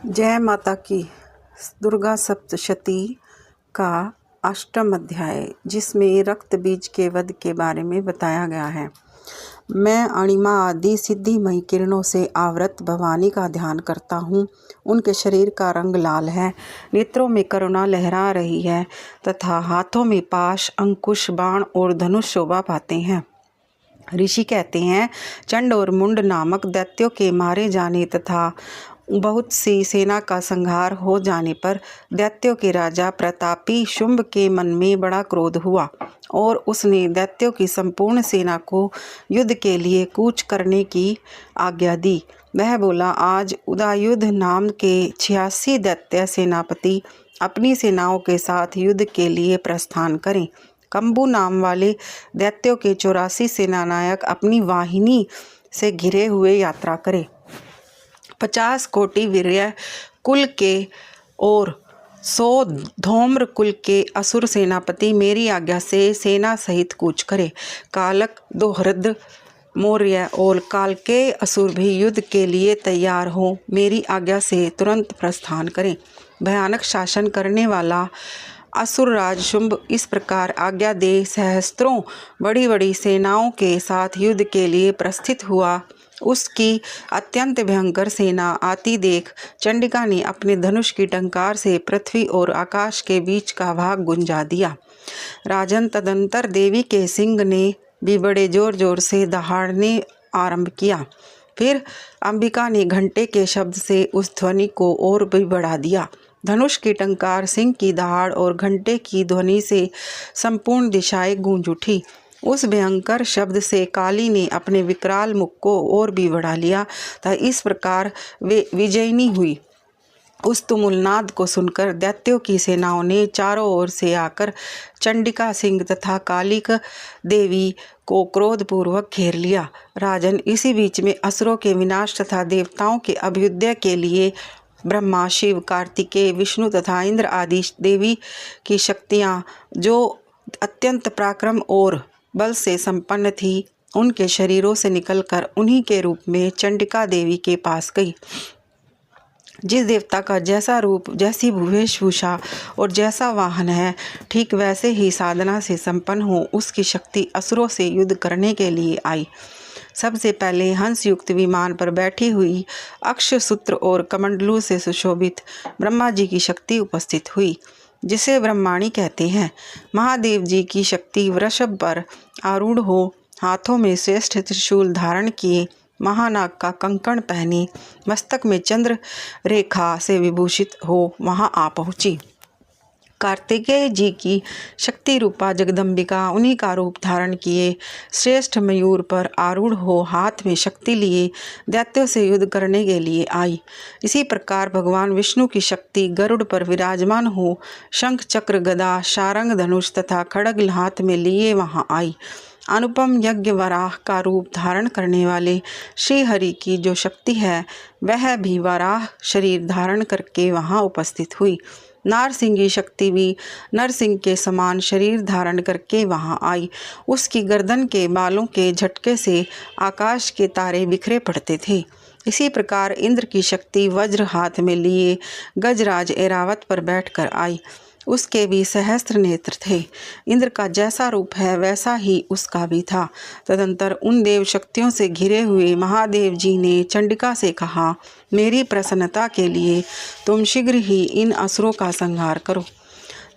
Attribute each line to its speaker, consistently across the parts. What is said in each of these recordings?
Speaker 1: जय माता की। दुर्गा सप्तशती का अष्टम अध्याय, जिसमें रक्त बीज के वध के बारे में बताया गया है। मैं अणिमा आदि सिद्धिमयी किरणों से आवृत भवानी का ध्यान करता हूँ। उनके शरीर का रंग लाल है, नेत्रों में करुणा लहरा रही है तथा हाथों में पाश, अंकुश, बाण और धनुष शोभा पाते हैं। ऋषि कहते हैं, चंड और मुंड नामक दैत्यों के मारे जाने तथा बहुत सी सेना का संहार हो जाने पर दैत्यों के राजा प्रतापी शुंभ के मन में बड़ा क्रोध हुआ और उसने दैत्यों की संपूर्ण सेना को युद्ध के लिए कूच करने की आज्ञा दी। वह बोला, आज उदयुद्ध नाम के 86 दैत्य सेनापति अपनी सेनाओं के साथ युद्ध के लिए प्रस्थान करें। कंबू नाम वाले दैत्यों के 84 सेनानायक अपनी वाहिनी से घिरे हुए यात्रा करें। 50 कोटि वीर्य कुल के और 100 धौम्र कुल के असुर सेनापति मेरी आज्ञा से सेना सहित कूच करे। कालक, दोहृद, मौर्य और काल के असुर भी युद्ध के लिए तैयार हो मेरी आज्ञा से तुरंत प्रस्थान करें। भयानक शासन करने वाला असुरराज शुंभ इस प्रकार आज्ञा दे सहस्त्रों बड़ी बड़ी सेनाओं के साथ युद्ध के लिए प्रस्थित हुआ। उसकी अत्यंत भयंकर सेना आती देख चंडिका ने अपने धनुष की टंकार से पृथ्वी और आकाश के बीच का भाग गुंजा दिया। राजन, तदंतर देवी के सिंह ने भी बड़े जोर जोर से दहाड़ने आरंभ किया। फिर अंबिका ने घंटे के शब्द से उस ध्वनि को और भी बढ़ा दिया। धनुष की टंकार, सिंह की दहाड़ और घंटे की ध्वनि से संपूर्ण दिशाएं गूंज उठी। उस भयंकर शब्द से काली ने अपने विकराल मुख को और भी बढ़ा लिया था। इस प्रकार वे विजयिनी हुई। उस तुमुलनाद को सुनकर दैत्यों की सेनाओं ने चारों ओर से आकर चंडिका, सिंह तथा कालिक देवी को क्रोधपूर्वक घेर लिया। राजन, इसी बीच में असुरों के विनाश तथा देवताओं के अभ्युदय के लिए ब्रह्मा, शिव, कार्तिकेय, विष्णु तथा इंद्र आदि देवी की शक्तियाँ, जो अत्यंत पराक्रम और बल से संपन्न थी, उनके शरीरों से निकलकर उन्हीं के रूप में चंडिका देवी के पास गई। जिस देवता का जैसा रूप, जैसी वेशभूषा और जैसा वाहन है, ठीक वैसे ही साधना से संपन्न हो उसकी शक्ति असुरों से युद्ध करने के लिए आई। सबसे पहले हंस युक्त विमान पर बैठी हुई अक्षसूत्र और कमंडलू से सुशोभित ब्रह्मा जी की शक्ति उपस्थित हुई, जिसे ब्रह्माणी कहते हैं। महादेव जी की शक्ति वृषभ पर आरूढ़ हो, हाथों में श्रेष्ठ त्रिशूल धारण किए, महानाग का कंकण पहने, मस्तक में चंद्र रेखा से विभूषित हो वहां आ पहुंची। कार्तिकेय जी की शक्ति रूपा जगदम्बिका उन्हीं का रूप धारण किए श्रेष्ठ मयूर पर आरूढ़ हो, हाथ में शक्ति लिए दैत्यों से युद्ध करने के लिए आई। इसी प्रकार भगवान विष्णु की शक्ति गरुड़ पर विराजमान हो, शंख, चक्र, गदा, शारंग, धनुष तथा खड्ग हाथ में लिए वहां आई। अनुपम यज्ञ वराह का रूप धारण करने वाले श्री हरि की जो शक्ति है, वह भी वराह शरीर धारण करके वहां उपस्थित हुई। नारसिंह की शक्ति भी नरसिंह के समान शरीर धारण करके वहां आई। उसकी गर्दन के बालों के झटके से आकाश के तारे बिखरे पड़ते थे। इसी प्रकार इंद्र की शक्ति वज्र हाथ में लिए गजराज ऐरावत पर बैठकर आई। उसके भी सहस्त्र नेत्र थे। इंद्र का जैसा रूप है वैसा ही उसका भी था। तदंतर उन देव शक्तियों से घिरे हुए महादेव जी ने चंडिका से कहा, मेरी प्रसन्नता के लिए तुम शीघ्र ही इन असुरों का संहार करो।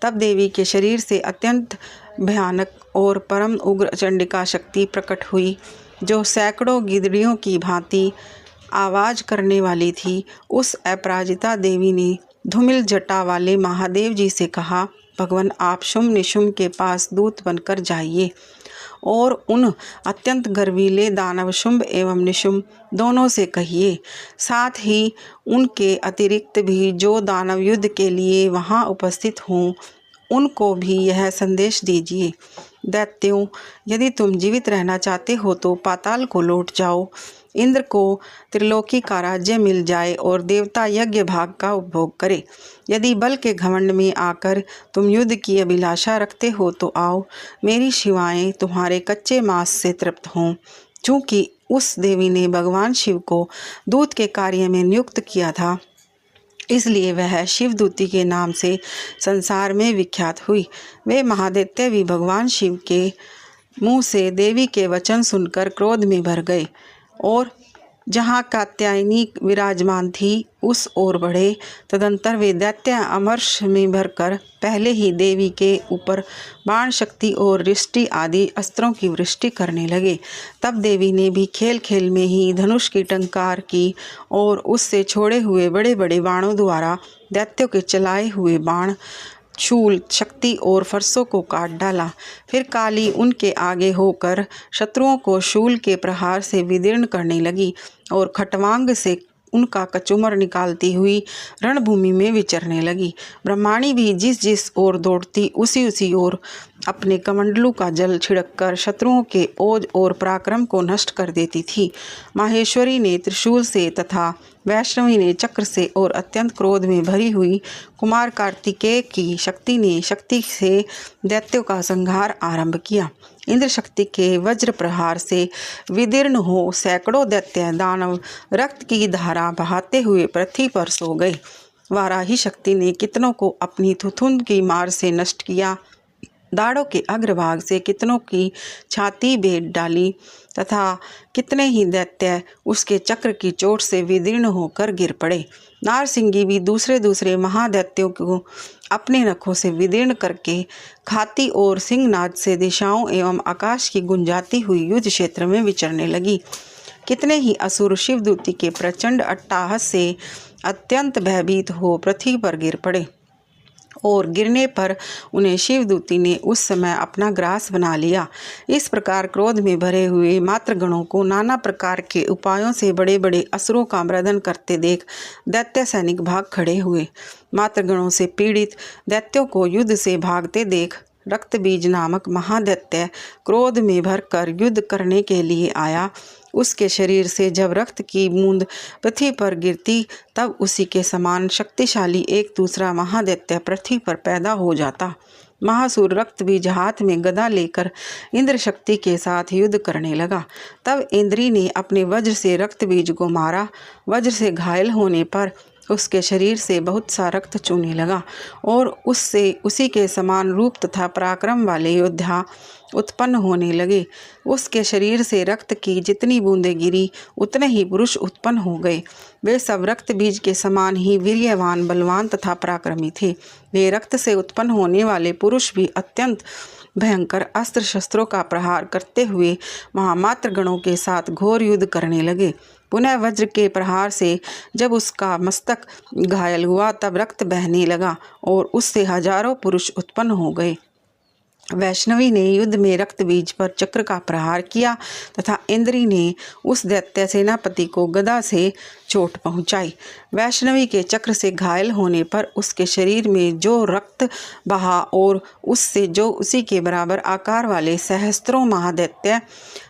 Speaker 1: तब देवी के शरीर से अत्यंत भयानक और परम उग्र चंडिका शक्ति प्रकट हुई, जो सैकड़ों गिदड़ियों की भांति आवाज करने वाली थी। उस अपराजिता देवी ने धूमिल जटा वाले महादेव जी से कहा, भगवान, आप शुंभ निशुंभ के पास दूत बनकर जाइए और उन अत्यंत गर्वीले दानव शुंभ एवं निशुंभ दोनों से कहिए, साथ ही उनके अतिरिक्त भी जो दानव युद्ध के लिए वहां उपस्थित हों, उनको भी यह संदेश दीजिए, दैत्यों, यदि तुम जीवित रहना चाहते हो तो पाताल को लौट जाओ। इंद्र को त्रिलोकी का राज्य मिल जाए और देवता यज्ञ भाग का उपभोग करे। यदि बल के घमंड में आकर तुम युद्ध की अभिलाषा रखते हो तो आओ, मेरी शिवाएं तुम्हारे कच्चे मांस से तृप्त हों। चूँकि उस देवी ने भगवान शिव को दूत के कार्य में नियुक्त किया था, इसलिए वह शिवदूती के नाम से संसार में विख्यात हुई। वे महादैत्य भी भगवान शिव के मुंह से देवी के वचन सुनकर क्रोध में भर गए और जहाँ कात्यायनी विराजमान थी उस ओर बढ़े। तदंतर वे दैत्य अमर्ष में भरकर पहले ही देवी के ऊपर बाण शक्ति और रिष्टि आदि अस्त्रों की वृष्टि करने लगे। तब देवी ने भी खेल खेल में ही धनुष की टंकार की और उससे छोड़े हुए बड़े बड़े बाणों द्वारा दैत्यों के चलाए हुए बाण, शूल, शक्ति और फरसों को काट डाला। फिर काली उनके आगे होकर शत्रुओं को शूल के प्रहार से विदीर्ण करने लगी और खटवांग से उनका कचूमर निकालती हुई रणभूमि में विचरने लगी। ब्रह्माणी भी जिस जिस ओर दौड़ती उसी उसी ओर अपने कमंडलू का जल छिड़ककर शत्रुओं के ओज और पराक्रम को नष्ट कर देती थी। माहेश्वरी ने त्रिशूल से तथा वैष्णवी ने चक्र से और अत्यंत क्रोध में भरी हुई कुमार कार्तिकेय की शक्ति ने शक्ति से दैत्यों का संहार आरंभ किया। इंद्र शक्ति के वज्र प्रहार से विदीर्ण हो सैकड़ों दैत्य दानव रक्त की धारा बहाते हुए पृथ्वी पर सो गए। वाराही शक्ति ने कितनों को अपनी थुथुन की मार से नष्ट किया, दाढ़ों के अग्रभाग से कितनों की छाती बेट डाली तथा कितने ही दैत्य उसके चक्र की चोट से विदीर्ण होकर गिर पड़े। नारसिंगी भी दूसरे दूसरे महादैत्यों को अपने नखों से विदीर्ण करके खाती और सिंहनाद से दिशाओं एवं आकाश की गुंजाती हुई युद्ध क्षेत्र में विचरने लगी। कितने ही असुर शिवदूती के प्रचंड अट्टाहस से अत्यंत भयभीत हो पृथ्वी पर गिर पड़े और गिरने पर उन्हें शिवदूती ने उस समय अपना ग्रास बना लिया। इस प्रकार क्रोध में भरे हुए मातृगणों को नाना प्रकार के उपायों से बड़े बड़े असुरों का मर्दन करते देख दैत्य सैनिक भाग खड़े हुए। मातृगणों से पीड़ित दैत्यों को युद्ध से भागते देख रक्तबीज नामक महादैत्य क्रोध में भरकर युद्ध करने के लिए आया। उसके शरीर से जब रक्त की बूंद पृथ्वी पर गिरती तब उसी के समान शक्तिशाली एक दूसरा महादैत्य पृथ्वी पर पैदा हो जाता। महासुर रक्तबीज हाथ में गदा लेकर इंद्र शक्ति के साथ युद्ध करने लगा। तब इंद्री ने अपने वज्र से रक्तबीज को मारा। वज्र से घायल होने पर उसके शरीर से बहुत सा रक्त चूने लगा और उससे उसी के समान रूप तथा पराक्रम वाले योद्धा उत्पन्न होने लगे। उसके शरीर से रक्त की जितनी बूंदें गिरी उतने ही पुरुष उत्पन्न हो गए। वे सब रक्त बीज के समान ही वीर्यवान, बलवान तथा पराक्रमी थे। वे रक्त से उत्पन्न होने वाले पुरुष भी अत्यंत भयंकर अस्त्र शस्त्रों का प्रहार करते हुए महामात्र गणों के साथ घोर युद्ध करने लगे। पुनः वज्र के प्रहार से जब उसका मस्तक घायल हुआ तब रक्त बहने लगा और उससे हजारों पुरुष उत्पन्न हो गए। वैष्णवी ने युद्ध में रक्तबीज पर चक्र का प्रहार किया तथा इंद्री ने उस दैत्य सेनापति को गदा से चोट पहुंचाई। वैष्णवी के चक्र से घायल होने पर उसके शरीर में जो रक्त बहा और उससे जो उसी के बराबर आकार वाले सहस्त्रों महादैत्य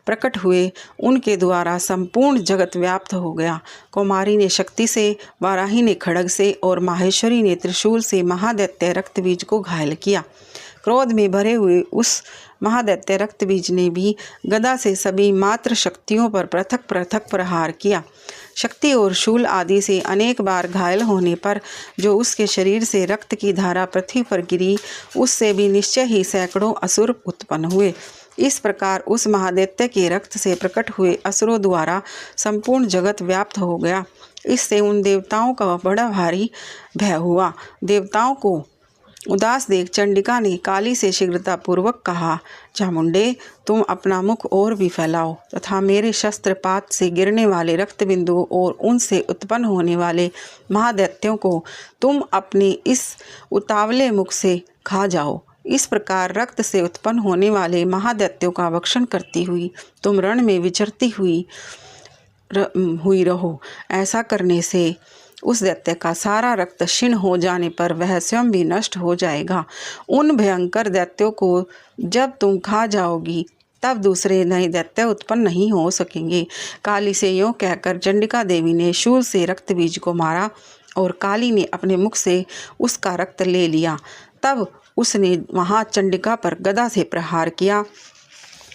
Speaker 1: प्रकट हुए, उनके द्वारा संपूर्ण जगत व्याप्त हो गया। कुमारी ने शक्ति से, वाराही ने खड्ग से और माहेश्वरी ने त्रिशूल से महादैत्य रक्तबीज को घायल किया। क्रोध में भरे हुए उस महादैत्य रक्तबीज ने भी गदा से सभी मात्र शक्तियों पर पृथक पृथक प्रहार किया। शक्ति और शूल आदि से अनेक बार घायल होने पर जो उसके शरीर से रक्त की धारा पृथ्वी पर गिरी, उससे भी निश्चय ही सैकड़ों असुर उत्पन्न हुए। इस प्रकार उस महादैत्य के रक्त से प्रकट हुए असुरों द्वारा संपूर्ण जगत व्याप्त हो गया। इससे उन देवताओं का बड़ा भारी भय हुआ। देवताओं को उदास देख चंडिका ने काली से शीघ्रतापूर्वक कहा, चामुंडे, तुम अपना मुख और भी फैलाओ तथा मेरे शस्त्रपात से गिरने वाले रक्त बिंदुओं और उनसे उत्पन्न होने वाले महादैत्यों को तुम अपने इस उतावले मुख से खा जाओ। इस प्रकार रक्त से उत्पन्न होने वाले महादैत्यों का भक्षण करती हुई तुम रण में विचरती हुई रहो। ऐसा करने से उस दैत्य का सारा रक्त क्षीण हो जाने पर वह स्वयं भी नष्ट हो जाएगा। उन भयंकर दैत्यों को जब तुम खा जाओगी तब दूसरे नए दैत्य उत्पन्न नहीं हो सकेंगे। काली से यों कहकर चंडिका देवी ने शूल से रक्त बीज को मारा और काली ने अपने मुख से उसका रक्त ले लिया। तब उसने वहाँ चंडिका पर गदा से प्रहार किया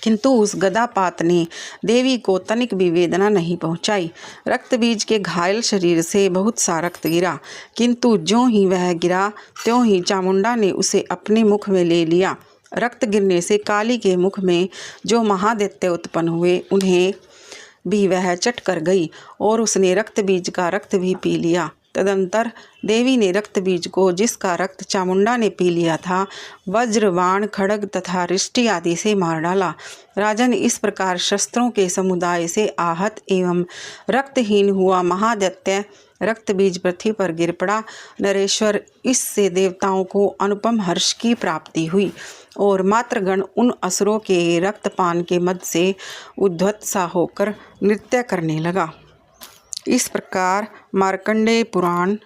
Speaker 1: किंतु उस गदापात ने देवी को तनिक भी वेदना नहीं पहुंचाई। रक्त बीज के घायल शरीर से बहुत सा रक्त गिरा, किंतु ज्यों ही वह गिरा त्यों ही चामुंडा ने उसे अपने मुख में ले लिया। रक्त गिरने से काली के मुख में जो महादैत्य उत्पन्न हुए उन्हें भी वह चट कर गई और उसने रक्त बीज का रक्त भी पी लिया। तदंतर देवी ने रक्त बीज को, जिसका रक्त चामुंडा ने पी लिया था, वज्र, बाण, खड्ग तथा रिष्टि आदि से मार डाला। राजन, इस प्रकार शस्त्रों के समुदाय से आहत एवं रक्तहीन हुआ महादैत्य रक्त बीज पृथ्वी पर गिर पड़ा। नरेश्वर, इससे देवताओं को अनुपम हर्ष की प्राप्ति हुई और मातृगण उन असुरों के रक्तपान के मद से उद्धत सा होकर नृत्य करने लगा। इस प्रकार मार्कंडेय पुराण